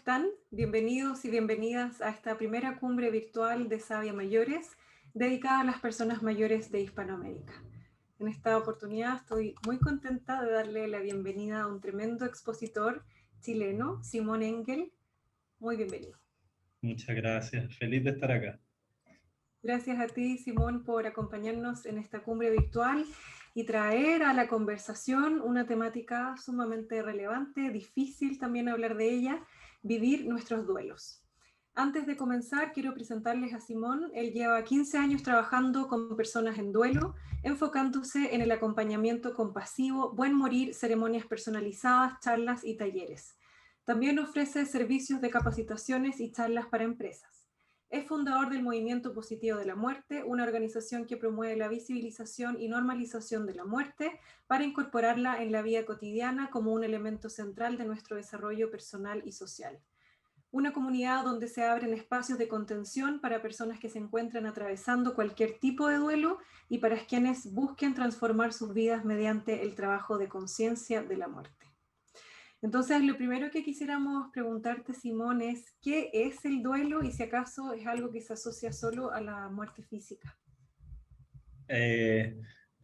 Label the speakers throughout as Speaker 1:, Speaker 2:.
Speaker 1: están? Bienvenidos y bienvenidas a esta primera cumbre virtual de Sabia Mayores, dedicada a las personas mayores de Hispanoamérica. En esta oportunidad estoy muy contenta de darle la bienvenida a un tremendo expositor chileno, Simón Engel. Muy bienvenido.
Speaker 2: Muchas gracias, feliz de estar acá.
Speaker 1: Gracias a ti, Simón, por acompañarnos en esta cumbre virtual y traer a la conversación una temática sumamente relevante, difícil también hablar de ella, vivir nuestros duelos. Antes de comenzar, quiero presentarles a Simón. Él lleva 15 años trabajando con personas en duelo, enfocándose en el acompañamiento compasivo, buen morir, ceremonias personalizadas, charlas y talleres. También ofrece servicios de capacitaciones y charlas para empresas. Es fundador del Movimiento Positivo de la Muerte, una organización que promueve la visibilización y normalización de la muerte para incorporarla en la vida cotidiana como un elemento central de nuestro desarrollo personal y social. Una comunidad donde se abren espacios de contención para personas que se encuentran atravesando cualquier tipo de duelo y para quienes busquen transformar sus vidas mediante el trabajo de conciencia de la muerte. Entonces, lo primero que quisiéramos preguntarte, Simón, es ¿qué es el duelo y si acaso es algo que se asocia solo a la muerte física?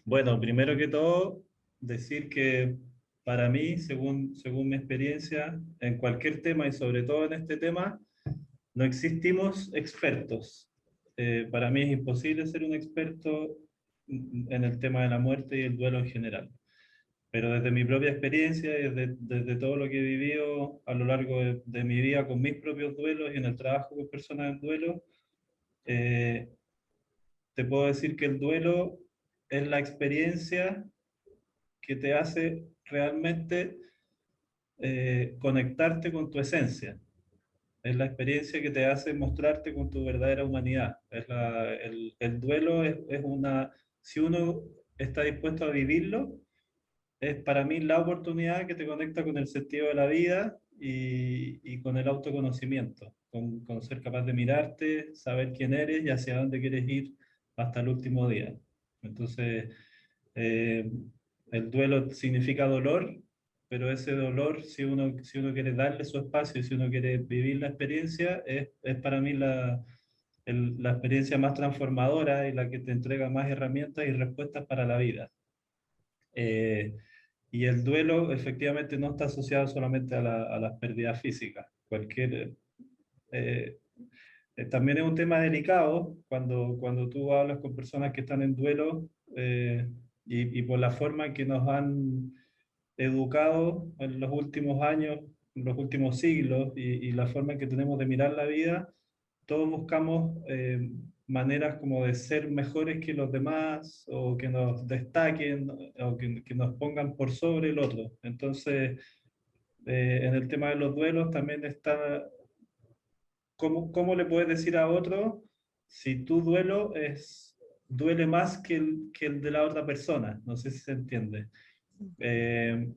Speaker 2: Bueno, primero que todo, decir que para mí, según mi experiencia, en cualquier tema y sobre todo en este tema, no existimos expertos. Para mí es imposible ser un experto en el tema de la muerte y el duelo en general. Pero desde mi propia experiencia y desde todo lo que he vivido a lo largo de mi vida con mis propios duelos y en el trabajo con personas en duelo, eh, te puedo decir que el duelo es la experiencia que te hace realmente conectarte con tu esencia. Es la experiencia que te hace mostrarte con tu verdadera humanidad. El duelo es una, si uno está dispuesto a vivirlo, es para mí la oportunidad que te conecta con el sentido de la vida y con el autoconocimiento, con ser capaz de mirarte, saber quién eres y hacia dónde quieres ir hasta el último día. Entonces, eh, el duelo significa dolor, pero ese dolor, si uno quiere darle su espacio y si uno quiere vivir la experiencia, es para mí la experiencia más transformadora y la que te entrega más herramientas y respuestas para la vida. Eh, y el duelo efectivamente no está asociado solamente a las pérdidas físicas. Eh, También es un tema delicado cuando tú hablas con personas que están en duelo y por la forma en que nos han educado en los últimos años, en los últimos siglos y la forma en que tenemos de mirar la vida, todos buscamos maneras como de ser mejores que los demás o que nos destaquen o que nos pongan por sobre el otro. Entonces, en el tema de los duelos también está cómo le puedes decir a otro si tu duelo duele más que el de la otra persona. No sé si se entiende. Eh,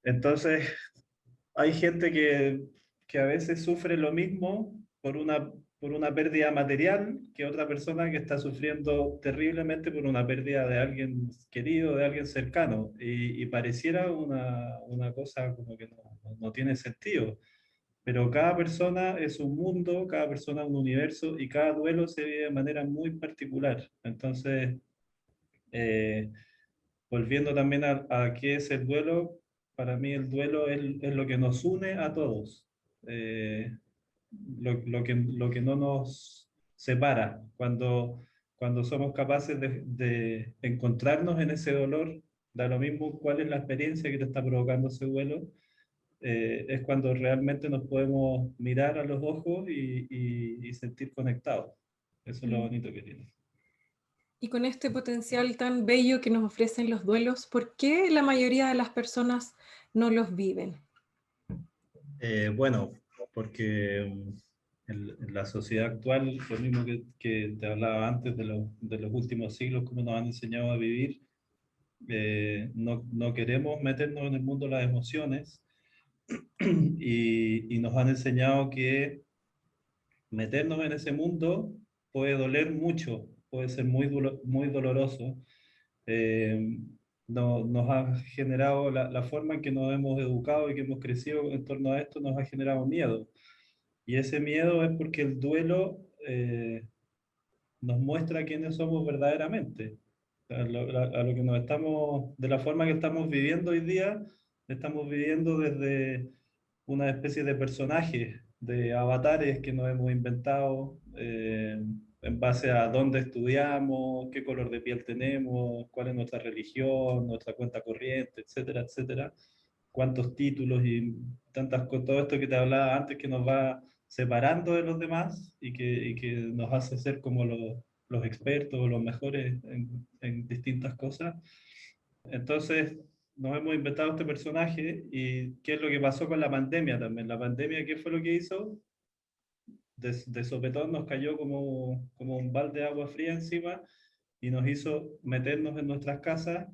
Speaker 2: entonces, hay gente que a veces sufre lo mismo por una pérdida material que otra persona que está sufriendo terriblemente por una pérdida de alguien querido, de alguien cercano. Y pareciera una cosa como que no tiene sentido. Pero cada persona es un mundo, cada persona es un universo y cada duelo se vive de manera muy particular. Entonces, eh, volviendo también a qué es el duelo, para mí el duelo es lo que nos une a todos, lo que no nos separa. Cuando somos capaces de encontrarnos en ese dolor, da lo mismo cuál es la experiencia que te está provocando ese duelo, es cuando realmente nos podemos mirar a los ojos y sentir conectados. Eso es lo bonito que tiene.
Speaker 1: Y con este potencial tan bello que nos ofrecen los duelos, ¿por qué la mayoría de las personas no los viven?
Speaker 2: Bueno, porque en la sociedad actual, lo mismo que te hablaba antes de los últimos siglos, cómo nos han enseñado a vivir, no queremos meternos en el mundo de las emociones y nos han enseñado que meternos en ese mundo puede doler mucho, puede ser muy doloroso. nos ha generado la forma en que nos hemos educado y que hemos crecido en torno a esto, nos ha generado miedo. Y ese miedo es porque el duelo nos muestra quiénes somos verdaderamente. A lo que nos estamos, de la forma que estamos viviendo hoy día, estamos viviendo desde una especie de personajes, de avatares que nos hemos inventado en base a dónde estudiamos, qué color de piel tenemos, cuál es nuestra religión, nuestra cuenta corriente, etcétera, etcétera. Cuántos títulos y tantas cosas, todo esto que te hablaba antes que nos va separando de los demás y que nos hace ser como los expertos o los mejores en distintas cosas. Entonces, nos hemos inventado este personaje y qué es lo que pasó con la pandemia también. La pandemia, ¿qué fue lo que hizo? De sopetón nos cayó como un balde de agua fría encima y nos hizo meternos en nuestras casas,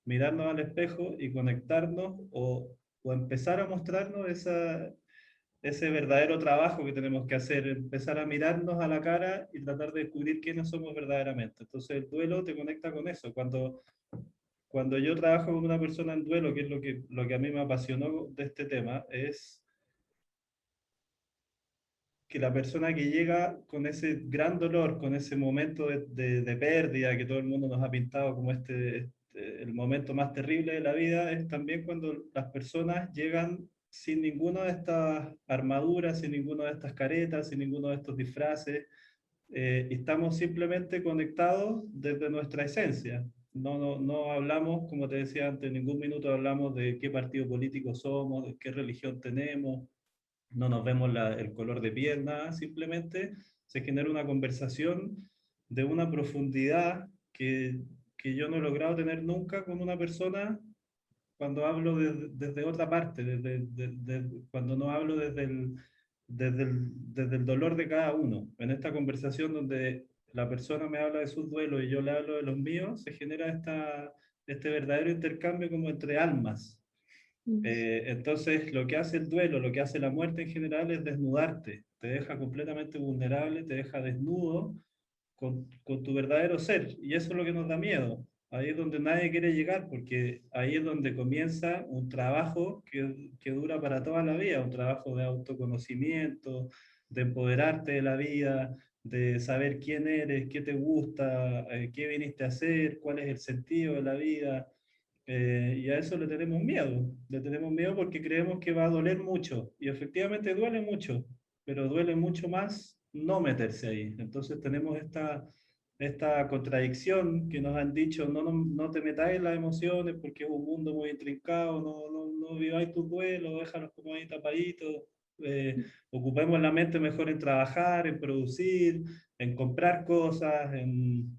Speaker 2: mirarnos al espejo y conectarnos o empezar a mostrarnos ese verdadero trabajo que tenemos que hacer, empezar a mirarnos a la cara y tratar de descubrir quiénes somos verdaderamente. Entonces el duelo te conecta con eso. Cuando yo trabajo con una persona en duelo, que es lo que a mí me apasionó de este tema, es que la persona que llega con ese gran dolor, con ese momento de pérdida que todo el mundo nos ha pintado como el momento más terrible de la vida, es también cuando las personas llegan sin ninguna de estas armaduras, sin ninguna de estas caretas, sin ninguno de estos disfraces, y estamos simplemente conectados desde nuestra esencia. No hablamos, como te decía antes, en ningún minuto hablamos de qué partido político somos, de qué religión tenemos, no nos vemos el color de piel, nada, simplemente se genera una conversación de una profundidad que yo no he logrado tener nunca con una persona cuando hablo desde otra parte, cuando no hablo desde el dolor de cada uno. En esta conversación donde la persona me habla de sus duelos y yo le hablo de los míos, se genera este verdadero intercambio como entre almas. Entonces, lo que hace el duelo, lo que hace la muerte en general es desnudarte, te deja completamente vulnerable, te deja desnudo con tu verdadero ser, y eso es lo que nos da miedo. Ahí es donde nadie quiere llegar, porque ahí es donde comienza un trabajo que dura para toda la vida, un trabajo de autoconocimiento, de empoderarte de la vida, de saber quién eres, qué te gusta, qué viniste a hacer, cuál es el sentido de la vida. Y a eso le tenemos miedo porque creemos que va a doler mucho, y efectivamente duele mucho, pero duele mucho más no meterse ahí. Entonces tenemos esta contradicción que nos han dicho, no te metáis en las emociones porque es un mundo muy intrincado, no viváis tus duelos, déjalos como ahí tapaditos, ocupemos la mente mejor en trabajar, en producir, en comprar cosas, en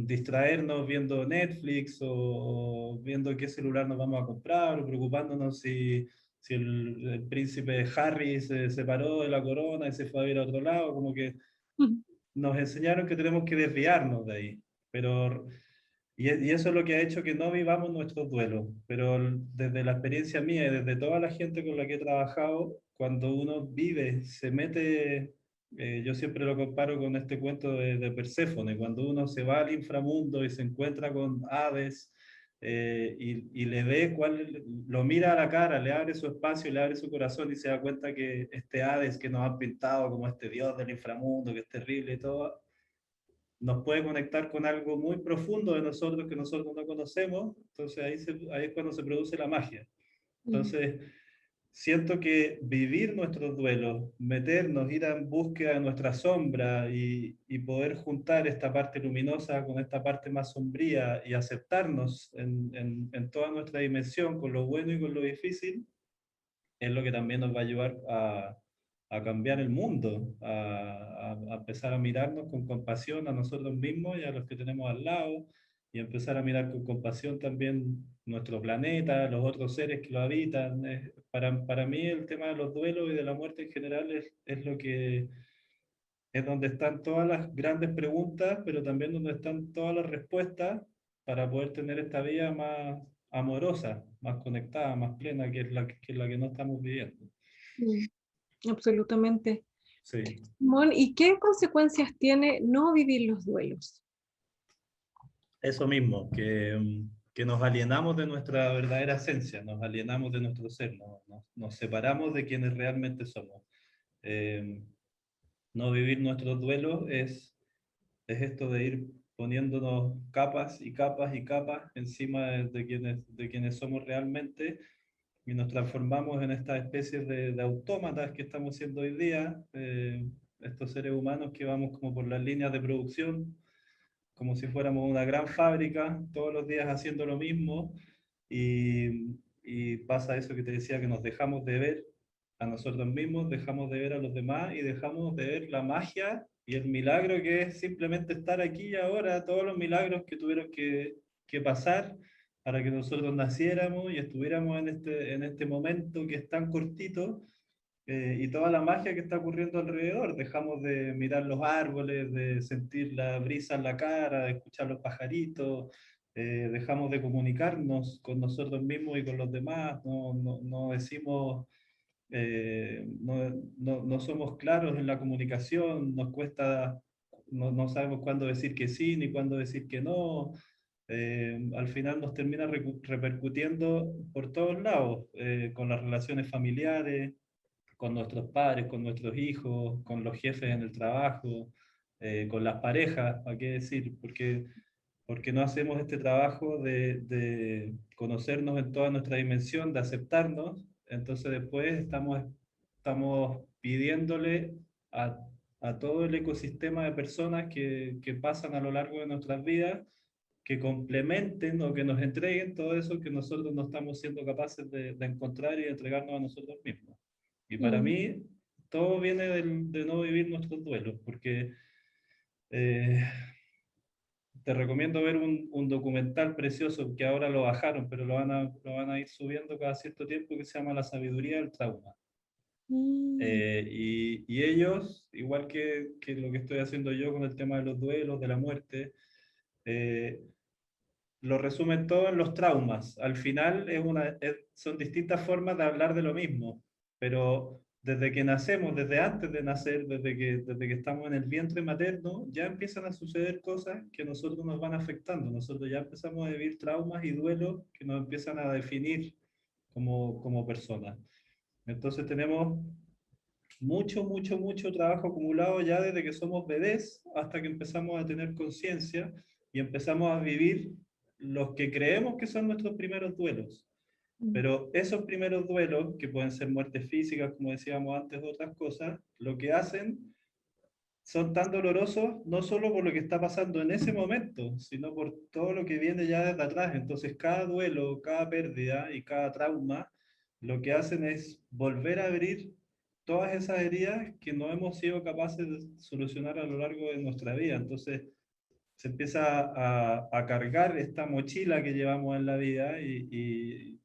Speaker 2: distraernos viendo Netflix o viendo qué celular nos vamos a comprar, o preocupándonos si el príncipe Harry se separó de la corona y se fue a ir a otro lado, como que nos enseñaron que tenemos que desviarnos de ahí. Y eso es lo que ha hecho que no vivamos nuestros duelos. Pero desde la experiencia mía y desde toda la gente con la que he trabajado, cuando uno vive, se mete, yo siempre lo comparo con este cuento de Perséfone, cuando uno se va al inframundo y se encuentra con Hades, y le ve lo mira a la cara, le abre su espacio, le abre su corazón y se da cuenta que este Hades que nos han pintado como este dios del inframundo, que es terrible y todo, nos puede conectar con algo muy profundo de nosotros que nosotros no conocemos. Entonces ahí es cuando se produce la magia. Entonces, siento que vivir nuestros duelos, meternos, ir en búsqueda de nuestra sombra y poder juntar esta parte luminosa con esta parte más sombría y aceptarnos en toda nuestra dimensión, con lo bueno y con lo difícil, es lo que también nos va a ayudar a cambiar el mundo, a empezar a mirarnos con compasión a nosotros mismos y a los que tenemos al lado, y empezar a mirar con compasión también nuestro planeta, los otros seres que lo habitan. Para mí el tema de los duelos y de la muerte en general es lo que es donde están todas las grandes preguntas, pero también donde están todas las respuestas para poder tener esta vida más amorosa, más conectada, más plena, que es la que no estamos viviendo.
Speaker 1: Absolutamente.
Speaker 2: Sí.
Speaker 1: Simón, ¿y qué consecuencias tiene no vivir los duelos?
Speaker 2: Eso mismo, que nos alienamos de nuestra verdadera esencia, nos alienamos de nuestro ser, nos separamos de quienes realmente somos. No vivir nuestros duelos es esto de ir poniéndonos capas y capas y capas encima de quienes somos realmente, y nos transformamos en estas especies de autómatas que estamos siendo hoy día, estos seres humanos que vamos como por las líneas de producción, como si fuéramos una gran fábrica, todos los días haciendo lo mismo, y pasa eso que te decía, que nos dejamos de ver a nosotros mismos, dejamos de ver a los demás y dejamos de ver la magia y el milagro que es simplemente estar aquí y ahora, todos los milagros que tuvieron que pasar para que nosotros naciéramos y estuviéramos en este momento que es tan cortito, y toda la magia que está ocurriendo alrededor. Dejamos de mirar los árboles, de sentir la brisa en la cara, de escuchar los pajaritos, dejamos de comunicarnos con nosotros mismos y con los demás, no decimos, no somos claros en la comunicación, nos cuesta, no sabemos cuándo decir que sí ni cuándo decir que no. Al final nos termina repercutiendo por todos lados, con las relaciones familiares, con nuestros padres, con nuestros hijos, con los jefes en el trabajo, con las parejas, ¿para qué decir? Porque no hacemos este trabajo de conocernos en toda nuestra dimensión, de aceptarnos, entonces después estamos pidiéndole a, a todo el ecosistema de personas que pasan a lo largo de nuestras vidas, que complementen o que nos entreguen todo eso que nosotros no estamos siendo capaces de encontrar y de entregarnos a nosotros mismos. Y para
Speaker 1: Mm.
Speaker 2: mí, todo viene de no vivir nuestros duelos, porque eh, te recomiendo ver un documental precioso que ahora lo bajaron, pero lo van a ir subiendo cada cierto tiempo, que se llama La sabiduría del trauma.
Speaker 1: Mm.
Speaker 2: Y ellos, igual que lo que estoy haciendo yo con el tema de los duelos, de la muerte, eh, lo resumen todo en los traumas. Al final son distintas formas de hablar de lo mismo, pero desde que nacemos, desde antes de nacer, desde que estamos en el vientre materno, ya empiezan a suceder cosas que a nosotros nos van afectando. Nosotros ya empezamos a vivir traumas y duelos que nos empiezan a definir como personas. Entonces tenemos mucho, mucho, mucho trabajo acumulado ya desde que somos bebés hasta que empezamos a tener conciencia y empezamos a vivir los que creemos que son nuestros primeros duelos.
Speaker 1: Mm.
Speaker 2: Pero esos primeros duelos, que pueden ser muertes físicas, como decíamos antes, o otras cosas, lo que hacen son tan dolorosos no solo por lo que está pasando en ese momento, sino por todo lo que viene ya desde atrás. Entonces, cada duelo, cada pérdida y cada trauma, lo que hacen es volver a abrir todas esas heridas que no hemos sido capaces de solucionar a lo largo de nuestra vida. Entonces, se empieza a cargar esta mochila que llevamos en la vida y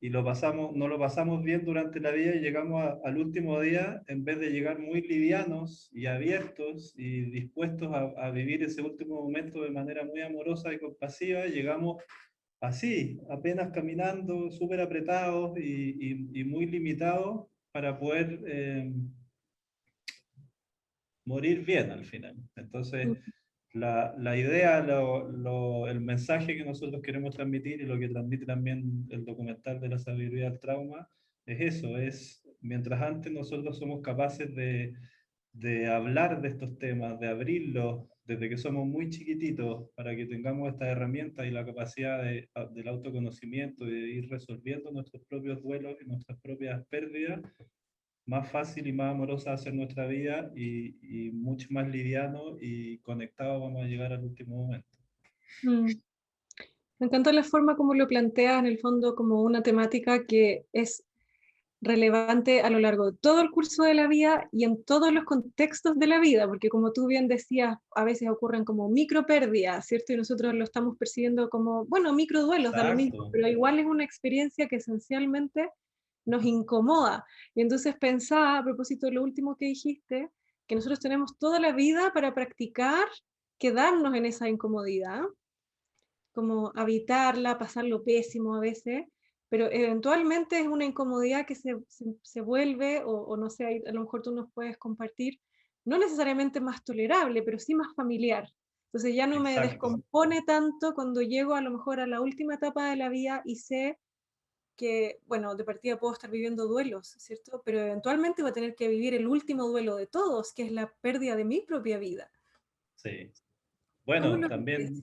Speaker 2: no lo pasamos bien durante la vida y llegamos al último día, en vez de llegar muy livianos y abiertos y dispuestos a vivir ese último momento de manera muy amorosa y compasiva, llegamos así, apenas caminando, súper apretados y muy limitados para poder morir bien al final. Entonces, la idea, el mensaje que nosotros queremos transmitir y lo que transmite también el documental de la sabiduría del trauma es eso, es mientras antes nosotros somos capaces de hablar de estos temas, de abrirlos desde que somos muy chiquititos para que tengamos estas herramientas y la capacidad del autoconocimiento y de ir resolviendo nuestros propios duelos y nuestras propias pérdidas, más fácil y más amorosa va a ser nuestra vida y mucho más liviano y conectado vamos a llegar al último momento.
Speaker 1: Mm. Me encanta la forma como lo planteas en el fondo como una temática que es relevante a lo largo de todo el curso de la vida y en todos los contextos de la vida, porque como tú bien decías, a veces ocurren como micro pérdidas, ¿cierto? Y nosotros lo estamos percibiendo como, bueno, micro duelos, da lo mismo,
Speaker 2: Exacto.
Speaker 1: pero igual es una experiencia que esencialmente nos incomoda. Y entonces pensaba, a propósito de lo último que dijiste, que nosotros tenemos toda la vida para practicar quedarnos en esa incomodidad, como habitarla, pasarlo pésimo a veces, pero eventualmente es una incomodidad que se vuelve, o no sé, a lo mejor tú nos puedes compartir, no necesariamente más tolerable, pero sí más familiar. Entonces ya no me
Speaker 2: Exacto.
Speaker 1: descompone tanto cuando llego a lo mejor a la última etapa de la vida y sé que, bueno, de partida puedo estar viviendo duelos, ¿cierto? Pero eventualmente voy a tener que vivir el último duelo de todos, que es la pérdida de mi propia vida.
Speaker 2: Sí.
Speaker 1: ¿Cómo
Speaker 2: Bueno,
Speaker 1: lo vives?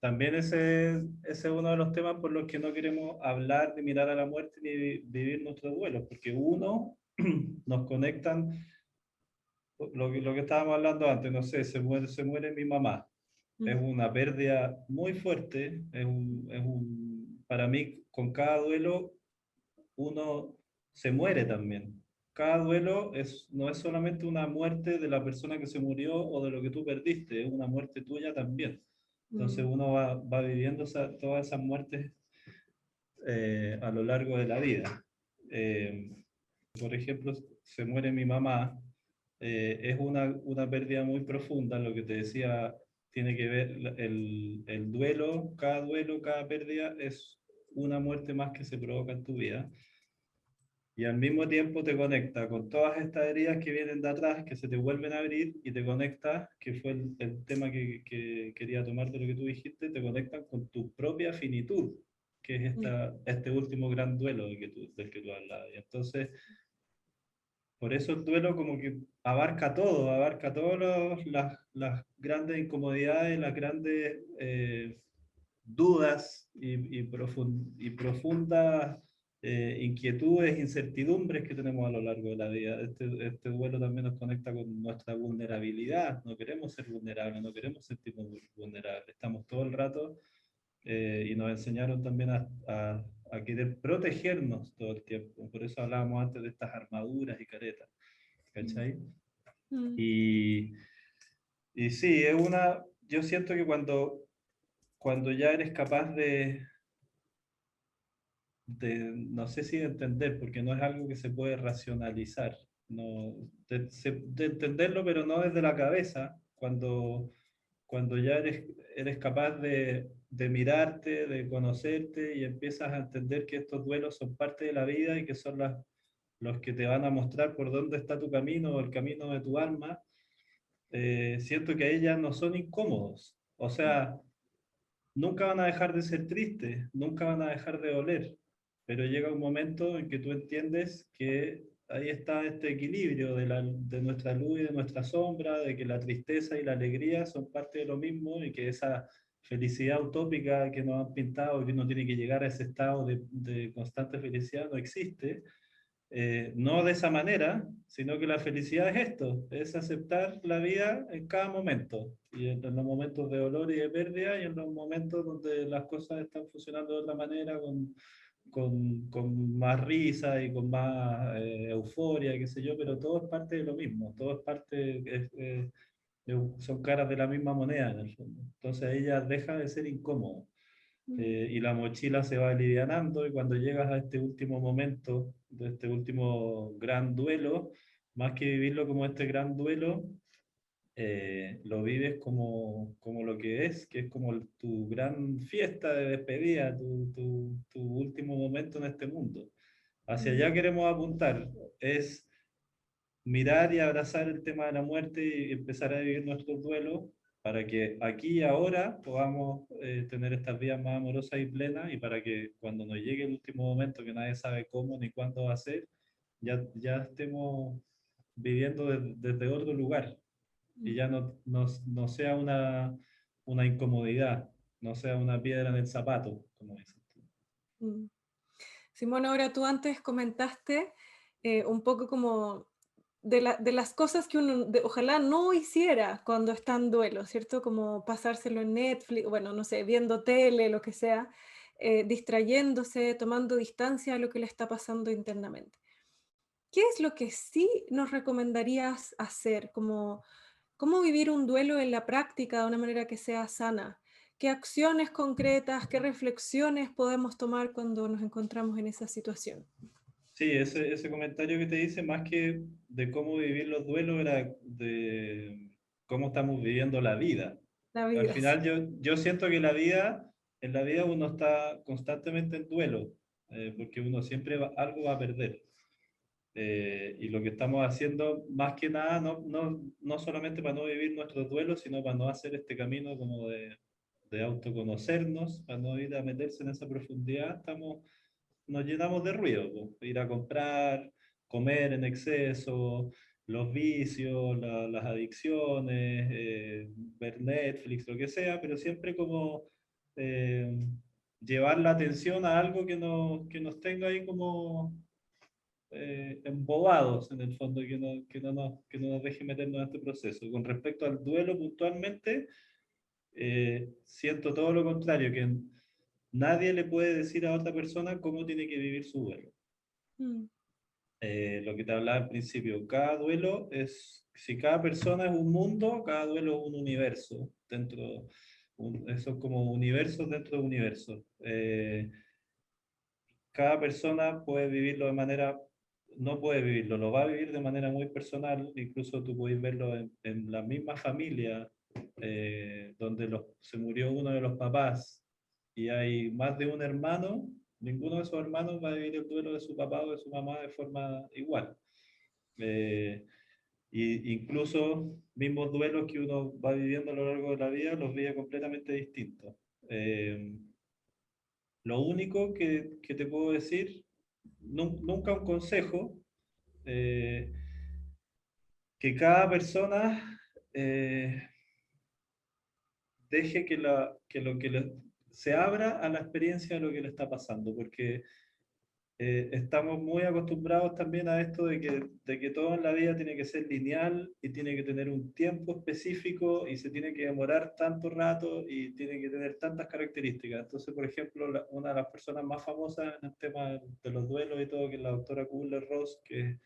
Speaker 2: también ese es uno de los temas por los que no queremos hablar, ni mirar a la muerte, ni vivir nuestros duelos, porque uno, nos conectan, lo que estábamos hablando antes, no sé, se muere mi mamá. Es
Speaker 1: Mm,
Speaker 2: una pérdida muy fuerte, para mí, con cada duelo, uno se muere también. Cada duelo no es solamente una muerte de la persona que se murió o de lo que tú perdiste, es una muerte tuya también. Entonces
Speaker 1: mm,
Speaker 2: uno va viviendo todas esas muertes a lo largo de la vida. Eh, por ejemplo, se muere mi mamá, es una pérdida muy profunda, lo que te decía, tiene que ver el duelo, cada pérdida es una muerte más que se provoca en tu vida. Y al mismo tiempo te conecta con todas estas heridas que vienen de atrás, que se te vuelven a abrir, y te conecta, que fue el tema que quería tomar de lo que tú dijiste, te conectan con tu propia finitud, que es
Speaker 1: mm,
Speaker 2: este último gran duelo del que tú hablabas. Y entonces, por eso el duelo como que abarca todas las grandes incomodidades, las grandes dudas y profundas inquietudes, incertidumbres que tenemos a lo largo de la vida. Este duelo también nos conecta con nuestra vulnerabilidad. No queremos ser vulnerables, no queremos sentirnos vulnerables. Estamos todo el rato y nos enseñaron también a querer protegernos todo el tiempo. Por eso hablábamos antes de estas armaduras y caretas. ¿Cachai?
Speaker 1: mm,
Speaker 2: Y, y sí, yo siento que cuando ya eres capaz no sé si de entender, porque no es algo que se puede racionalizar, no, de entenderlo, pero no desde la cabeza, cuando ya eres capaz de mirarte, de conocerte y empiezas a entender que estos duelos son parte de la vida y que son los que te van a mostrar por dónde está tu camino o el camino de tu alma. Siento que ellas no son incómodos. O sea, nunca van a dejar de ser tristes, nunca van a dejar de doler, pero llega un momento en que tú entiendes que ahí está este equilibrio de nuestra luz y de nuestra sombra, de que la tristeza y la alegría son parte de lo mismo y que esa felicidad utópica que nos han pintado, que uno tiene que llegar a ese estado de constante felicidad, no existe. No de esa manera, sino que la felicidad es esto, es aceptar la vida en cada momento, y en los momentos de dolor y de pérdida, y en los momentos donde las cosas están funcionando de otra manera, con más risa y con más euforia, qué sé yo, pero todo es parte de lo mismo, todo es parte, son caras de la misma moneda en el fondo. Entonces ella deja de ser incómodo
Speaker 1: mm,
Speaker 2: y la mochila se va alivianando y cuando llegas a este último momento, de este último gran duelo, más que vivirlo como este gran duelo, lo vives como lo que es como tu gran fiesta de despedida, tu último momento en este mundo. Hacia
Speaker 1: mm,
Speaker 2: allá queremos apuntar, es mirar y abrazar el tema de la muerte y empezar a vivir nuestros duelos para que aquí y ahora podamos tener estas vidas más amorosas y plenas y para que cuando nos llegue el último momento que nadie sabe cómo ni cuándo va a ser, ya estemos viviendo desde otro lugar y
Speaker 1: mm,
Speaker 2: ya no sea una incomodidad, no sea una piedra en el zapato, como dicen.
Speaker 1: mm. Simón, ahora tú antes comentaste un poco como de las cosas que uno ojalá no hiciera cuando está en duelo, ¿cierto? Como pasárselo en Netflix, bueno, no sé, viendo tele, lo que sea, distrayéndose, tomando distancia a lo que le está pasando internamente. ¿Qué es lo que sí nos recomendarías hacer? Como, ¿cómo vivir un duelo en la práctica de una manera que sea sana? ¿Qué acciones concretas, qué reflexiones podemos tomar cuando nos encontramos en esa situación?
Speaker 2: Sí, ese comentario que te dice, más que de cómo vivir los duelos, era de cómo estamos viviendo la vida.
Speaker 1: La
Speaker 2: Al
Speaker 1: vida, sí.
Speaker 2: final yo siento que en la vida uno está constantemente en duelo, porque uno siempre algo va a perder. Y lo que estamos haciendo, más que nada, no solamente para no vivir nuestros duelos, sino para no hacer este camino como de autoconocernos, para no ir a meterse en esa profundidad, nos llenamos de ruido, pues. Ir a comprar, comer en exceso, los vicios, las adicciones, ver Netflix, lo que sea, pero siempre como eh, llevar la atención a algo que nos tenga ahí como embobados en el fondo, que no nos deje meternos en este proceso. Con respecto al duelo puntualmente, siento todo lo contrario, que nadie le puede decir a otra persona cómo tiene que vivir su duelo.
Speaker 1: Mm.
Speaker 2: Lo que te hablaba al principio, cada duelo es, si cada persona es un mundo, cada duelo es un universo, eso es como universos dentro de universos. Cada persona puede vivirlo de manera, no puede vivirlo, lo va a vivir de manera muy personal, incluso tú puedes verlo en la misma familia, donde se murió uno de los papás y hay más de un hermano, ninguno de esos hermanos va a vivir el duelo de su papá o de su mamá de forma igual. Y incluso mismos duelos que uno va viviendo a lo largo de la vida los vive completamente distintos. Lo único que te puedo decir, nunca un consejo, eh, que cada persona deje que lo que se abra a la experiencia de lo que le está pasando, porque estamos muy acostumbrados también a esto de que todo en la vida tiene que ser lineal y tiene que tener un tiempo específico y se tiene que demorar tanto rato y tiene que tener tantas características. Entonces, por ejemplo, una de las personas más famosas en el tema de los duelos y todo, que es la doctora Kubler-Ross, que es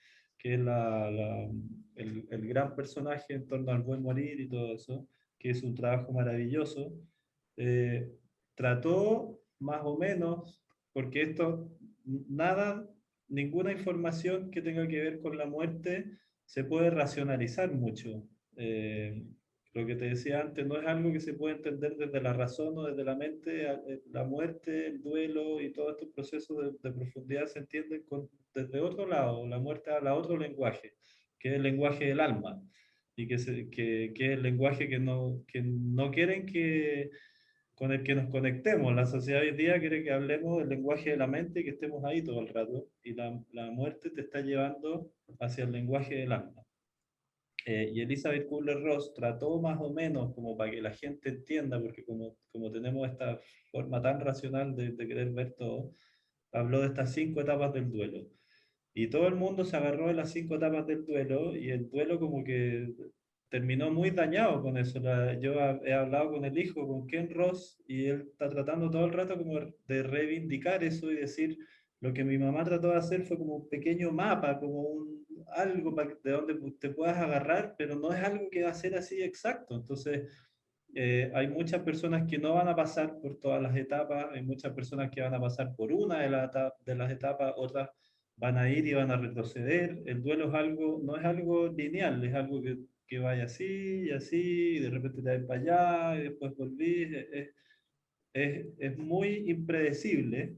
Speaker 2: el gran personaje en torno al buen morir y todo eso, que es un trabajo maravilloso, eh, trató más o menos, porque esto nada, ninguna información que tenga que ver con la muerte se puede racionalizar mucho. Lo que te decía antes, no es algo que se puede entender desde la razón o desde la mente. La muerte, el duelo y todos estos procesos de profundidad se entienden desde otro lado. La muerte habla otro lenguaje, que es el lenguaje del alma, y que es el lenguaje que no quieren con el que nos conectemos. La sociedad hoy día quiere que hablemos del lenguaje de la mente y que estemos ahí todo el rato. Y la muerte te está llevando hacia el lenguaje del alma. Y Elizabeth Kubler-Ross trató más o menos como para que la gente entienda, porque como tenemos esta forma tan racional de querer ver todo, habló de estas 5 etapas del duelo. Y todo el mundo se agarró de las 5 etapas del duelo y el duelo como que terminó muy dañado con eso. Yo he hablado con el hijo, con Ken Ross, y él está tratando todo el rato como de reivindicar eso y decir, lo que mi mamá trató de hacer fue como un pequeño mapa, como algo de donde te puedas agarrar, pero no es algo que va a ser así exacto. Entonces, hay muchas personas que no van a pasar por todas las etapas, hay muchas personas que van a pasar por una de las etapas, otras van a ir y van a retroceder. El duelo es algo, no es algo lineal, es algo que vaya así y así, y de repente te vas para allá y después volvís. Es muy impredecible,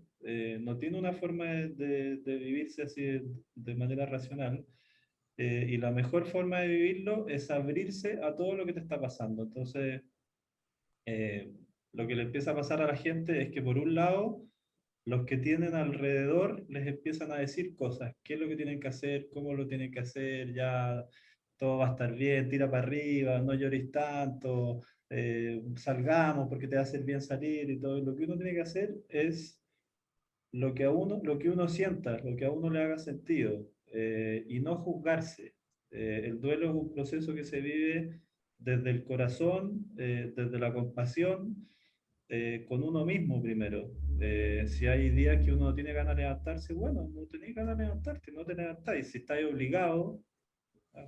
Speaker 2: no tiene una forma de vivirse así de manera racional. Y la mejor forma de vivirlo es abrirse a todo lo que te está pasando. Entonces, eh, lo que le empieza a pasar a la gente es que por un lado, los que tienen alrededor les empiezan a decir cosas, qué es lo que tienen que hacer, cómo lo tienen que hacer, ya todo va a estar bien, tira para arriba, no llores tanto, salgamos porque te va a hacer bien salir y todo. Lo que uno tiene que hacer es lo que uno sienta, lo que a uno le haga sentido, y no juzgarse. El duelo es un proceso que se vive desde el corazón, desde la compasión, con uno mismo primero. Si hay días que uno no tiene ganas de levantarse, bueno, no tenés ganas de levantarte, no te levantáis. Si estáis obligado,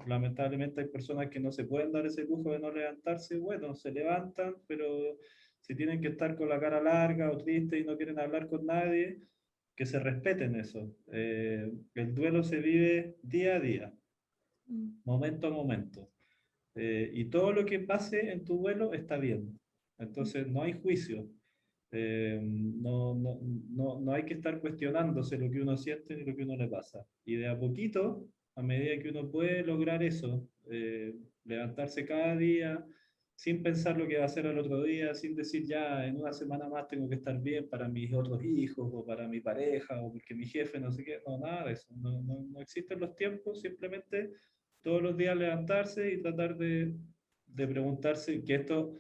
Speaker 2: lamentablemente hay personas que no se pueden dar ese lujo de no levantarse, bueno, se levantan, pero si tienen que estar con la cara larga o triste y no quieren hablar con nadie, que se respeten eso. El duelo se vive día a día,
Speaker 1: Mm.
Speaker 2: momento a momento. Y todo lo que pase en tu duelo está bien. Entonces no hay juicio. No hay que estar cuestionándose lo que uno siente ni lo que uno le pasa. Y de a poquito, a medida que uno puede lograr eso, levantarse cada día sin pensar lo que va a hacer el otro día, sin decir ya en una semana más tengo que estar bien para mis otros hijos o para mi pareja o porque mi jefe no sé qué, no, nada de eso. No existen los tiempos, simplemente todos los días levantarse y tratar de preguntarse que esto,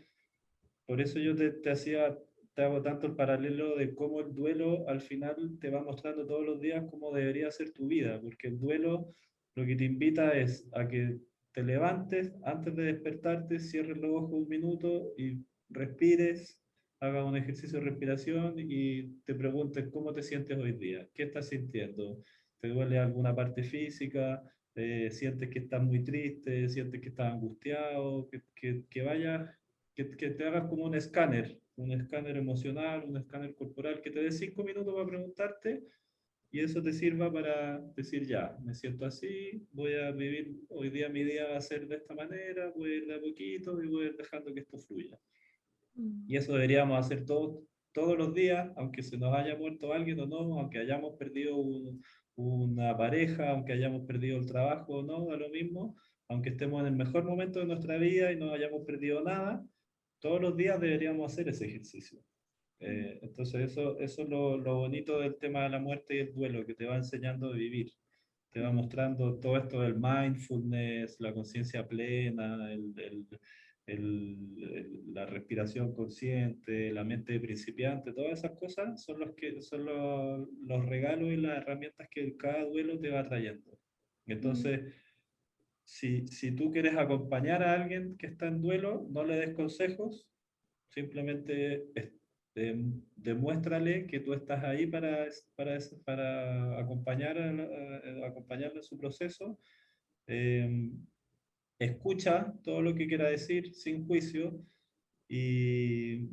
Speaker 2: por eso yo te hago tanto el paralelo de cómo el duelo al final te va mostrando todos los días cómo debería ser tu vida, porque el duelo lo que te invita es a que te levantes antes de despertarte, cierres los ojos un minuto y respires, hagas un ejercicio de respiración y te preguntes cómo te sientes hoy día, qué estás sintiendo, te duele alguna parte física, sientes que estás muy triste, sientes que estás angustiado, que vayas que te hagas como un escáner emocional, un escáner corporal, que te dé 5 minutos para preguntarte y eso te sirva para decir, ya, me siento así, voy a vivir, hoy día mi día va a ser de esta manera, voy a ir de a poquito y voy a ir dejando que esto fluya.
Speaker 1: Mm.
Speaker 2: Y eso deberíamos hacer todos los días, aunque se nos haya muerto alguien o no, aunque hayamos perdido una pareja, aunque hayamos perdido el trabajo o no, da lo mismo, aunque estemos en el mejor momento de nuestra vida y no hayamos perdido nada, todos los días deberíamos hacer ese ejercicio.
Speaker 1: Mm.
Speaker 2: Entonces eso es lo bonito del tema de la muerte y el duelo, que te va enseñando a vivir. Te va
Speaker 1: Mm.
Speaker 2: mostrando todo esto del mindfulness, la conciencia plena, la respiración consciente, la mente de principiante, todas esas cosas son son los regalos y las herramientas que cada duelo te va trayendo.
Speaker 1: Mm.
Speaker 2: Entonces, si tú quieres acompañar a alguien que está en duelo, no le des consejos, simplemente demuéstrale que tú estás ahí para acompañarle en su proceso. Eh, Escucha todo lo que quiera decir sin juicio y,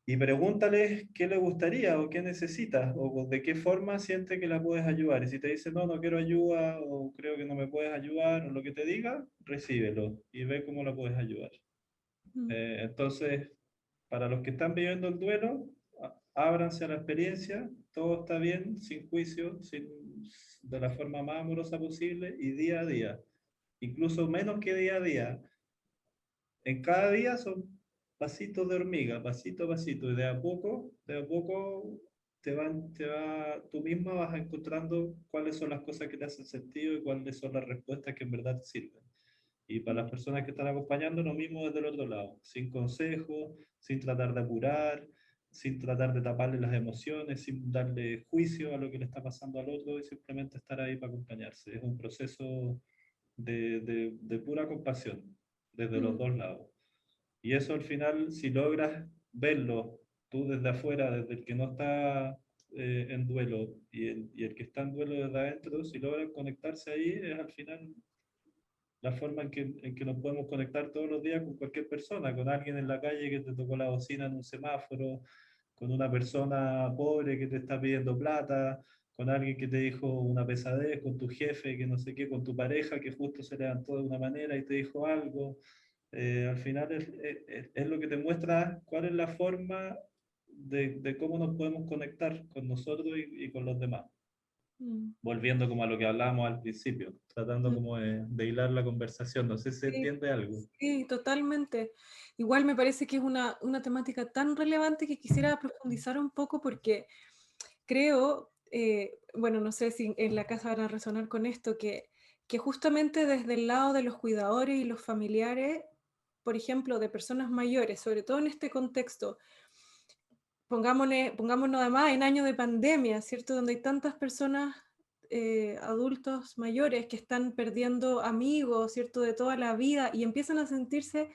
Speaker 2: y pregúntale qué le gustaría o qué necesita o de qué forma siente que la puedes ayudar. Y si te dice, no, no quiero ayuda o creo que no me puedes ayudar o lo que te diga, recíbelo y ve cómo la puedes ayudar.
Speaker 1: Mm.
Speaker 2: Entonces, para los que están viviendo el duelo, ábranse a la experiencia, todo está bien, sin juicio, de la forma más amorosa posible y día a día, incluso menos que día a día. En cada día son pasitos de hormiga, pasito a pasito, y de a poco tú misma vas encontrando cuáles son las cosas que te hacen sentido y cuáles son las respuestas que en verdad te sirven. Y para las personas que están acompañando, lo mismo desde el otro lado, sin consejos, sin tratar de apurar, sin tratar de taparle las emociones, sin darle juicio a lo que le está pasando al otro y simplemente estar ahí para acompañarse. Es un proceso de pura compasión desde los
Speaker 1: Mm.
Speaker 2: dos lados. Y eso al final, si logras verlo tú desde afuera, desde el que no está en duelo y el que está en duelo desde adentro, si logran conectarse ahí, es al final la forma en que nos podemos conectar todos los días con cualquier persona, con alguien en la calle que te tocó la bocina en un semáforo, con una persona pobre que te está pidiendo plata, con alguien que te dijo una pesadez, con tu jefe, que no sé qué, con tu pareja que justo se levantó de una manera y te dijo algo. Al final es lo que te muestra cuál es la forma de cómo nos podemos conectar con nosotros y con los demás,
Speaker 1: Mm.
Speaker 2: volviendo como a lo que hablábamos al principio, tratando
Speaker 1: Mm.
Speaker 2: como de hilar la conversación. No sé si se
Speaker 1: Sí,
Speaker 2: entiende algo.
Speaker 1: sí, totalmente. Igual me parece que es una temática tan relevante que quisiera profundizar un poco porque creo, bueno, no sé si en la casa van a resonar con esto, que justamente desde el lado de los cuidadores y los familiares, por ejemplo, de personas mayores, sobre todo en este contexto, pongámonos además en años de pandemia, ¿cierto? Donde hay tantas personas, adultos mayores que están perdiendo amigos, ¿cierto? De toda la vida y empiezan a sentirse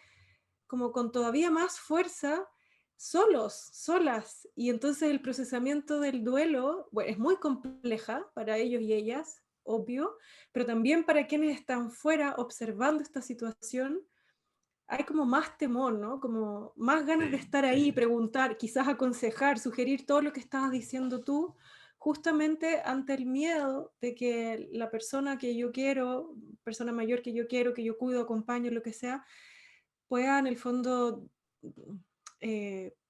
Speaker 1: como con todavía más fuerza, solos, solas. Y entonces el procesamiento del duelo, bueno, es muy compleja para ellos y ellas, obvio, pero también para quienes están fuera observando esta situación, hay como más temor, ¿no? Como más ganas de
Speaker 2: Sí,
Speaker 1: estar ahí, preguntar, quizás aconsejar, sugerir todo lo que estabas diciendo tú, justamente ante el miedo de que la persona que yo quiero, persona mayor que yo cuido, acompaño, lo que sea, pueda en el fondo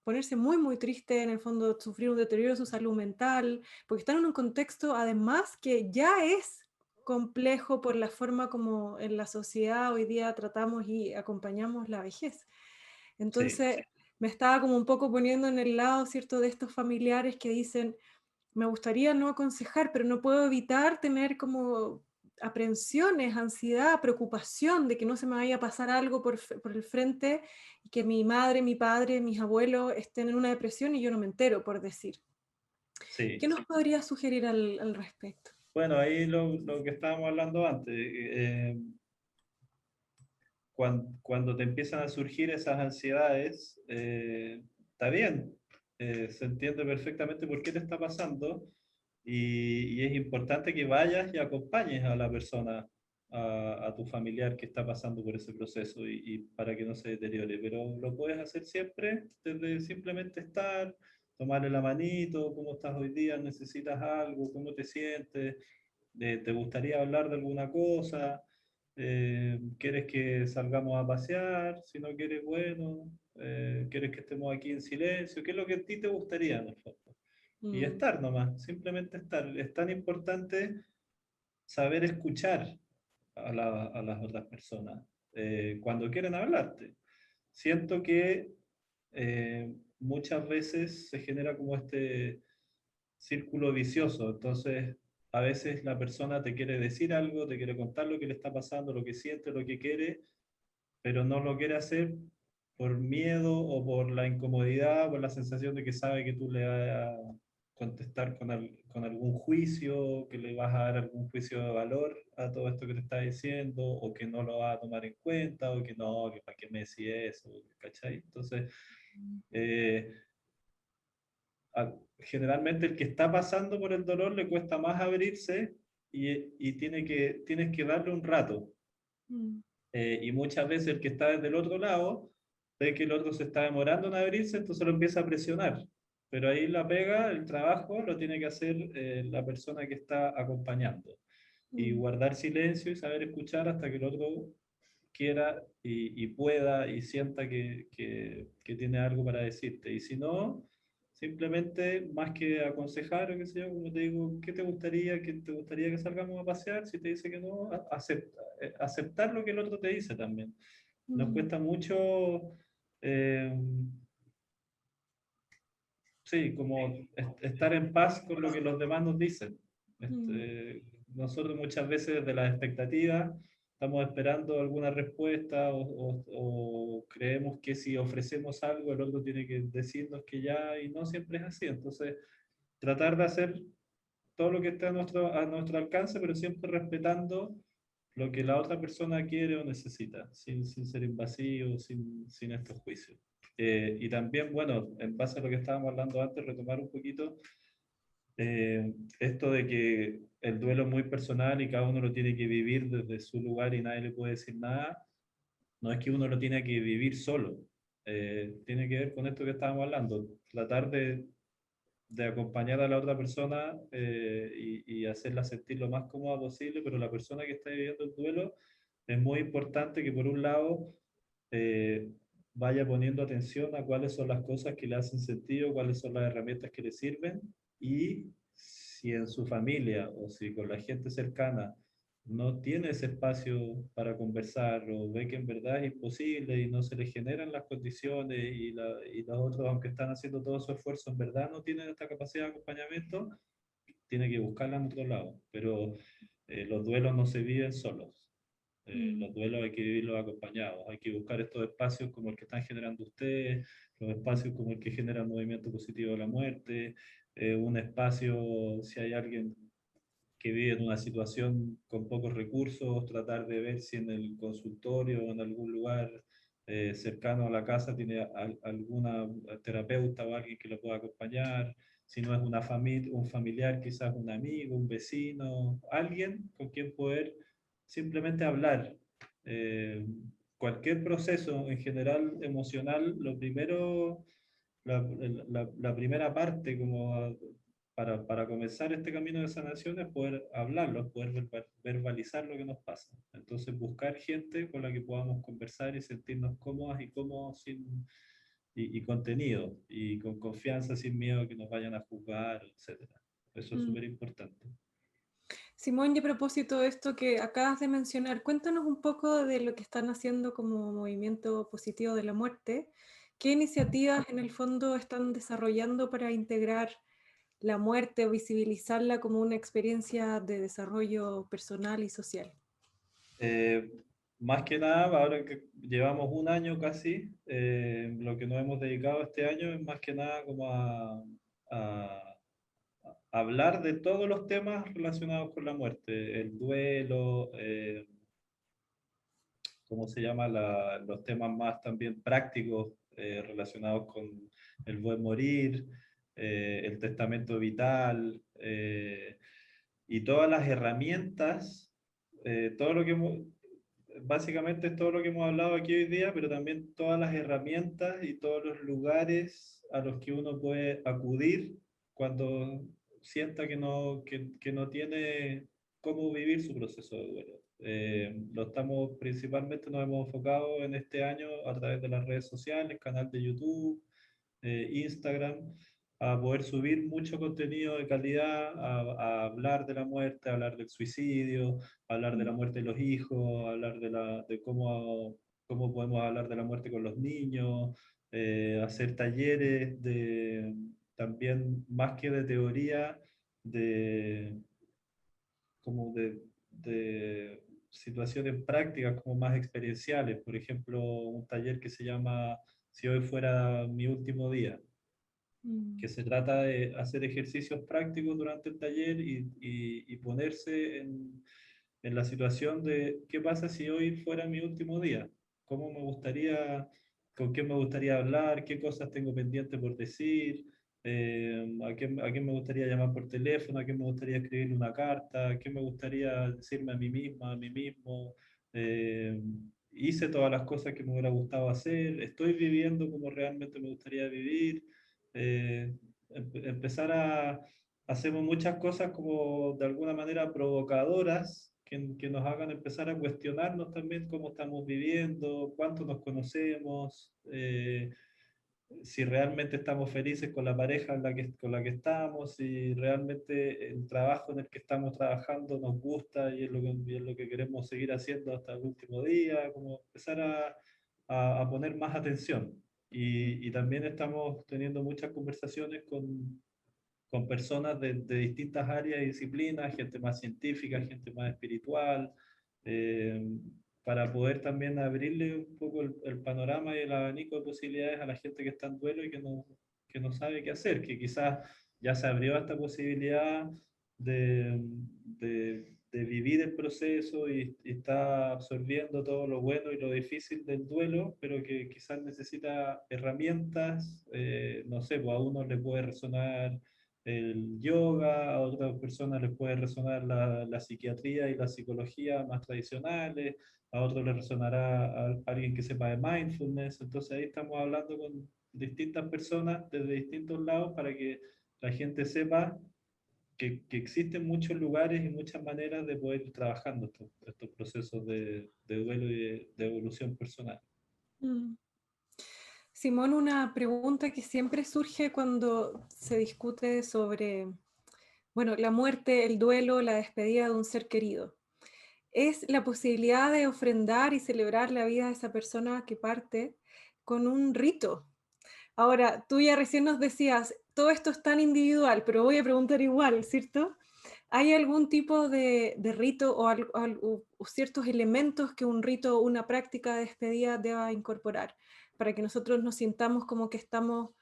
Speaker 1: ponerse muy, muy triste, en el fondo sufrir un deterioro de su salud mental, porque están en un contexto además que ya es complejo por la forma como en la sociedad hoy día tratamos y acompañamos la vejez.
Speaker 2: Sí,
Speaker 1: Entonces, me estaba como un poco poniendo en el lado, ¿cierto?, de estos familiares que dicen, me gustaría no aconsejar, pero no puedo evitar tener como aprensiones, ansiedad, preocupación de que no se me vaya a pasar algo por el frente y que mi madre, mi padre, mis abuelos estén en una depresión y yo no me entero, por decir. ¿Qué
Speaker 2: sí.
Speaker 1: nos podría sugerir al respecto?
Speaker 2: Bueno, ahí lo que estábamos hablando antes, cuando te empiezan a surgir esas ansiedades, está bien, se entiende perfectamente por qué te está pasando y es importante que vayas y acompañes a la persona, a tu familiar que está pasando por ese proceso y para que no se deteriore, pero lo puedes hacer siempre desde simplemente estar, tomarle la manito, cómo estás hoy día, necesitas algo, cómo te sientes, te gustaría hablar de alguna cosa, quieres que salgamos a pasear, si no quieres, bueno, quieres que estemos aquí en silencio, qué es lo que a ti te gustaría en el fondo. Y
Speaker 1: Mm,
Speaker 2: estar nomás, simplemente estar. Es tan importante saber escuchar a las otras personas cuando quieren hablarte. Siento que muchas veces se genera como este círculo vicioso. Entonces, a veces la persona te quiere decir algo, te quiere contar lo que le está pasando, lo que siente, lo que quiere, pero no lo quiere hacer por miedo o por la incomodidad, por la sensación de que sabe que tú le vas a contestar con algún juicio, que le vas a dar algún juicio de valor a todo esto que te está diciendo, o que no lo va a tomar en cuenta, o que no, que para qué me decís eso, ¿cachai? Entonces, eh, generalmente el que está pasando por el dolor le cuesta más abrirse y tienes que darle un rato.
Speaker 1: mm,
Speaker 2: Y muchas veces el que está desde el otro lado ve que el otro se está demorando en abrirse, entonces lo empieza a presionar. Pero ahí la pega, el trabajo, lo tiene que hacer la persona que está acompañando. Y
Speaker 1: mm,
Speaker 2: guardar silencio y saber escuchar hasta que el otro quiera y pueda y sienta que tiene algo para decirte. Y si no, simplemente más que aconsejar o qué sé yo, como te digo, ¿qué te gustaría? ¿Qué te gustaría que salgamos a pasear? Si te dice que no, aceptar lo que el otro te dice también. Nos
Speaker 1: mm,
Speaker 2: cuesta mucho, eh, sí, como estar en paz con lo que los demás nos dicen.
Speaker 1: mm,
Speaker 2: Nosotros muchas veces desde las expectativas estamos esperando alguna respuesta o creemos que si ofrecemos algo el otro tiene que decirnos que ya y no siempre es así. Entonces, tratar de hacer todo lo que esté a nuestro alcance, pero siempre respetando lo que la otra persona quiere o necesita, sin ser invasivo, sin estos juicios. Y también, bueno, en base a lo que estábamos hablando antes, retomar un poquito esto de que el duelo es muy personal y cada uno lo tiene que vivir desde su lugar y nadie le puede decir nada, no es que uno lo tiene que vivir solo. Tiene que ver con esto que estábamos hablando, tratar de acompañar a la otra persona y hacerla sentir lo más cómoda posible, pero la persona que está viviendo el duelo es muy importante que por un lado eh, vaya poniendo atención a cuáles son las cosas que le hacen sentido, cuáles son las herramientas que le sirven y si en su familia o si con la gente cercana no tiene ese espacio para conversar o ve que en verdad es imposible y no se le generan las condiciones y los otros, aunque están haciendo todo su esfuerzo, en verdad no tienen esta capacidad de acompañamiento, tiene que buscarla en otro lado. Pero los duelos no se viven solos.
Speaker 1: mm,
Speaker 2: Los duelos hay que vivirlos acompañados, hay que buscar estos espacios como el que están generando ustedes, los espacios como el que genera el movimiento positivo de la muerte, un espacio, si hay alguien que vive en una situación con pocos recursos, tratar de ver si en el consultorio o en algún lugar cercano a la casa tiene alguna terapeuta o alguien que lo pueda acompañar, si no es una familia, un familiar, quizás un amigo, un vecino, alguien con quien poder simplemente hablar. Eh, Cualquier proceso en general emocional, lo primero, la primera parte como para comenzar este camino de sanación es poder hablarlo, poder verbalizar lo que nos pasa. Entonces buscar gente con la que podamos conversar y sentirnos cómodas y cómodos y contenido, y con confianza, sin miedo a que nos vayan a juzgar, etcétera. Eso es
Speaker 1: Mm.
Speaker 2: súper importante.
Speaker 1: Simón, y a propósito de esto que acabas de mencionar, cuéntanos un poco de lo que están haciendo como movimiento positivo de la muerte. ¿Qué iniciativas en el fondo están desarrollando para integrar la muerte o visibilizarla como una experiencia de desarrollo personal y social?
Speaker 2: Eh, Más que nada, ahora que llevamos un año casi, lo que nos hemos dedicado este año es más que nada como a hablar de todos los temas relacionados con la muerte, el duelo, ¿cómo se llama? Los temas más también prácticos relacionados con el buen morir, el testamento vital, y todas las herramientas, todo lo que básicamente es todo lo que hemos hablado aquí hoy día, pero también todas las herramientas y todos los lugares a los que uno puede acudir cuando sienta que no tiene cómo vivir su proceso de duelo. Principalmente nos hemos enfocado en este año a través de las redes sociales, canal de YouTube, Instagram, a poder subir mucho contenido de calidad, a hablar de la muerte, a hablar del suicidio, a hablar de la muerte de los hijos, a hablar de cómo podemos hablar de la muerte con los niños, hacer talleres también más que de teoría, de, como de situaciones prácticas, como más experienciales. Por ejemplo, un taller que se llama Si hoy fuera mi último día,
Speaker 1: Mm.
Speaker 2: que se trata de hacer ejercicios prácticos durante el taller y ponerse en la situación de qué pasa si hoy fuera mi último día, cómo me gustaría, con quién me gustaría hablar, qué cosas tengo pendiente por decir, a quién me gustaría llamar por teléfono, a quién me gustaría escribirle una carta, qué me gustaría decirme a mí misma, a mí mismo. eh, Hice todas las cosas que me hubiera gustado hacer, estoy viviendo como realmente me gustaría vivir. Empezar hacemos muchas cosas como de alguna manera provocadoras que nos hagan empezar a cuestionarnos también cómo estamos viviendo, cuánto nos conocemos, si realmente estamos felices con la pareja con la que estamos, si realmente el trabajo en el que estamos trabajando nos gusta y es lo que queremos seguir haciendo hasta el último día, como empezar a poner más atención. Y también estamos teniendo muchas conversaciones con personas de distintas áreas y disciplinas, gente más científica, gente más espiritual, eh, para poder también abrirle un poco el panorama y el abanico de posibilidades a la gente que está en duelo y que no sabe qué hacer, que quizás ya se abrió esta posibilidad de, de vivir el proceso y está absorbiendo todo lo bueno y lo difícil del duelo, pero que quizás necesita herramientas, no sé, pues a uno le puede resonar el yoga, a otras personas les puede resonar la psiquiatría y la psicología más tradicionales, a otros les resonará a alguien que sepa de mindfulness. Entonces ahí estamos hablando con distintas personas desde distintos lados para que la gente sepa que existen muchos lugares y muchas maneras de poder ir trabajando estos procesos de duelo y de evolución personal.
Speaker 1: Mm. Simón, una pregunta que siempre surge cuando se discute sobre, bueno, la muerte, el duelo, la despedida de un ser querido. Es la posibilidad de ofrendar y celebrar la vida de esa persona que parte con un rito. Ahora, tú ya recién nos decías, todo esto es tan individual, pero voy a preguntar igual, ¿cierto? ¿Hay algún tipo de rito o ciertos elementos que un rito o una práctica de despedida deba incorporar para que nosotros nos sintamos como que estamos,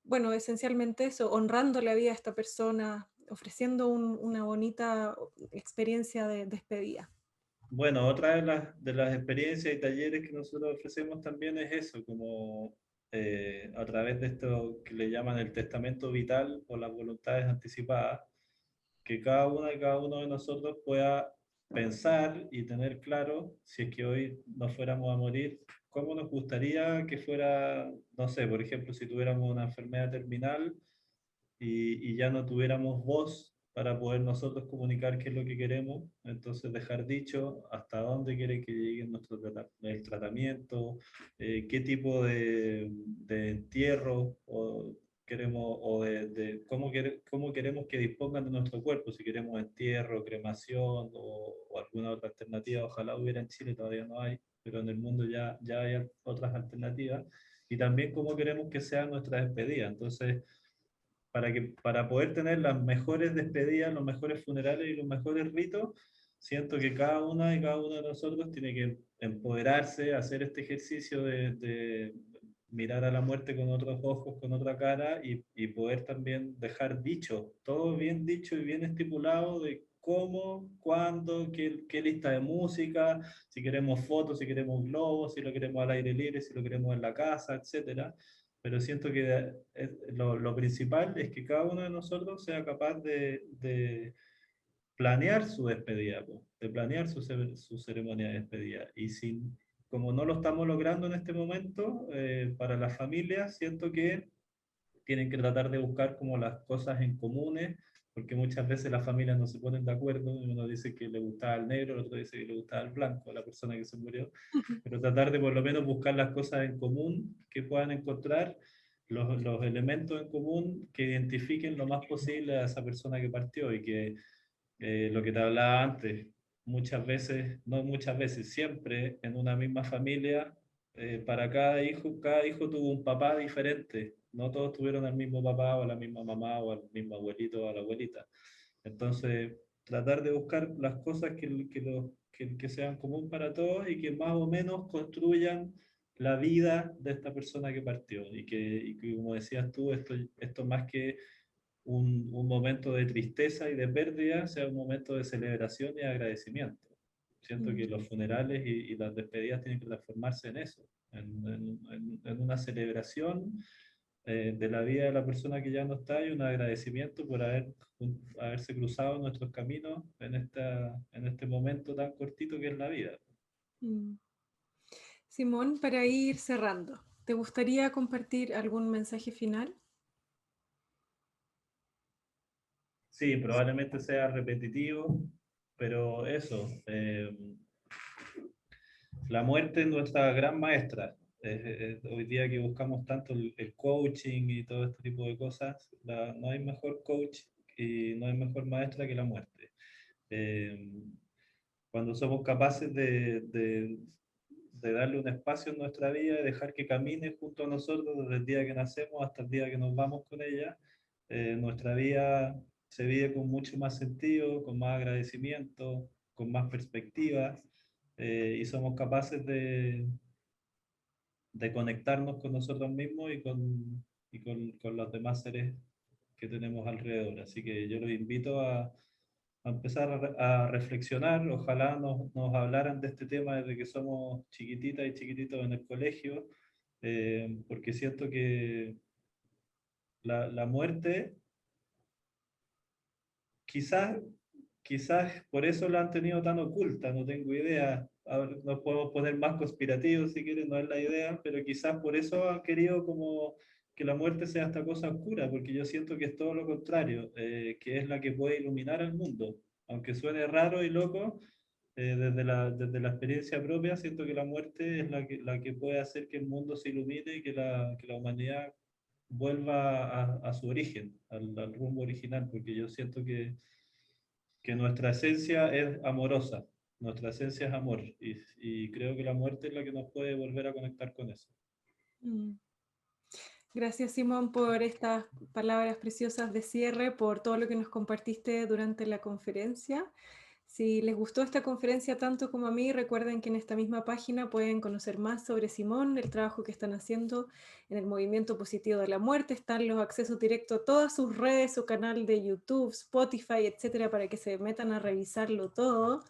Speaker 1: bueno, esencialmente eso, honrando la vida de esta persona, ofreciendo una bonita experiencia de despedida?
Speaker 2: Bueno, otra de las experiencias y talleres que nosotros ofrecemos también es eso, como a través de esto que le llaman el testamento vital o las voluntades anticipadas, que cada una y cada uno de nosotros pueda pensar y tener claro si es que hoy nos fuéramos a morir, cómo nos gustaría que fuera, no sé, por ejemplo, si tuviéramos una enfermedad terminal y ya no tuviéramos voz para poder nosotros comunicar qué es lo que queremos. Entonces dejar dicho hasta dónde quiere que llegue el tratamiento, qué tipo de entierro o queremos, o de cómo queremos que dispongan de nuestro cuerpo, si queremos entierro, cremación o alguna otra alternativa. Ojalá hubiera en Chile, todavía no hay, pero en el mundo ya hay otras alternativas. Y también cómo queremos que sea nuestra despedida. Entonces, para poder tener las mejores despedidas, los mejores funerales y los mejores ritos, siento que cada una y cada uno de nosotros tiene que empoderarse, hacer este ejercicio de mirar a la muerte con otros ojos, con otra cara y poder también dejar dicho, todo bien dicho y bien estipulado de cómo, cuándo, qué lista de música, si queremos fotos, si queremos globos, si lo queremos al aire libre, si lo queremos en la casa, etcétera, pero siento que lo principal es que cada uno de nosotros sea capaz de planear su despedida, po, de planear su ceremonia de despedida. Y sin, como no lo estamos logrando en este momento, para las familias, siento que tienen que tratar de buscar como las cosas en comunes, porque muchas veces las familias no se ponen de acuerdo, uno dice que le gustaba el negro, el otro dice que le gustaba el blanco, la persona que se murió, pero tratar de por lo menos buscar las cosas en común que puedan encontrar, los elementos en común que identifiquen lo más posible a esa persona que partió y que lo que te hablaba antes, muchas veces, no muchas veces, siempre en una misma familia, para cada hijo tuvo un papá diferente. No todos tuvieron al mismo papá o a la misma mamá o al mismo abuelito o a la abuelita. Entonces, tratar de buscar las cosas que sean común para todos y que más o menos construyan la vida de esta persona que partió. Y que como decías tú, esto más que un momento de tristeza y de pérdida sea un momento de celebración y agradecimiento. Siento que
Speaker 1: Mm.
Speaker 2: los funerales y las despedidas tienen que transformarse en eso, en una celebración de la vida de la persona que ya no está y un agradecimiento por haberse cruzado nuestros caminos en este momento tan cortito que es la vida.
Speaker 1: Mm. Simón, para ir cerrando, ¿te gustaría compartir algún mensaje final?
Speaker 2: Sí, probablemente sea repetitivo, pero eso, la muerte es nuestra gran maestra. Hoy día que buscamos tanto el coaching y todo este tipo de cosas, no hay mejor coach y no hay mejor maestra que la muerte. Eh, Cuando somos capaces de darle un espacio en nuestra vida y dejar que camine junto a nosotros desde el día que nacemos hasta el día que nos vamos con ella, nuestra vida se vive con mucho más sentido, con más agradecimiento, con más perspectiva, y somos capaces de conectarnos con nosotros mismos con los demás seres que tenemos alrededor. Así que yo los invito a empezar a reflexionar. Ojalá nos hablaran de este tema desde que somos chiquititas y chiquititos en el colegio, porque siento que la muerte, quizás, quizás por eso la han tenido tan oculta, no tengo idea. A ver, nos podemos poner más conspirativos si quieren, no es la idea, pero quizás por eso han querido como que la muerte sea esta cosa oscura, porque yo siento que es todo lo contrario, que es la que puede iluminar al mundo. Aunque suene raro y loco, desde la experiencia propia, siento que la muerte es la que puede hacer que el mundo se ilumine y que la humanidad vuelva a su origen, al rumbo original, porque yo siento que nuestra esencia es amorosa, nuestra esencia es amor, y creo que la muerte es la que nos puede volver a conectar con eso.
Speaker 1: Mm. Gracias, Simón, por estas palabras preciosas de cierre, por todo lo que nos compartiste durante la conferencia. Si les gustó esta conferencia tanto como a mí, recuerden que en esta misma página pueden conocer más sobre Simón, el trabajo que están haciendo en el movimiento positivo de la muerte. Están los accesos directos a todas sus redes, su canal de YouTube, Spotify, etcétera, para que se metan a revisarlo todo.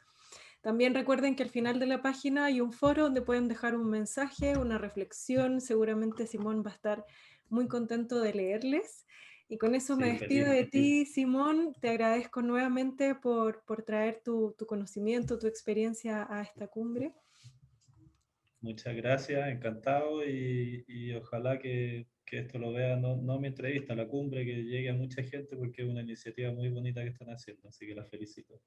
Speaker 1: También recuerden que al final de la página hay un foro donde pueden dejar un mensaje, una reflexión. Seguramente Simón va a estar muy contento de leerles. Y con eso me
Speaker 2: Sí,
Speaker 1: despido de
Speaker 2: feliz.
Speaker 1: ti, Simón. Te agradezco nuevamente por traer tu conocimiento, tu experiencia a esta cumbre.
Speaker 2: Muchas gracias, encantado y ojalá que esto lo vea, no mi entrevista, la cumbre, que llegue a mucha gente porque es una iniciativa muy bonita que están haciendo, así que la felicito.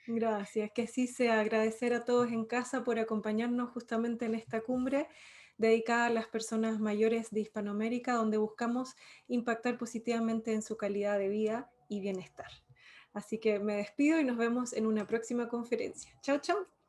Speaker 1: Gracias, que así sea. Agradecer a todos en casa por acompañarnos justamente en esta cumbre dedicada a las personas mayores de Hispanoamérica, donde buscamos impactar positivamente en su calidad de vida y bienestar. Así que me despido y nos vemos en una próxima conferencia. Chao, chao.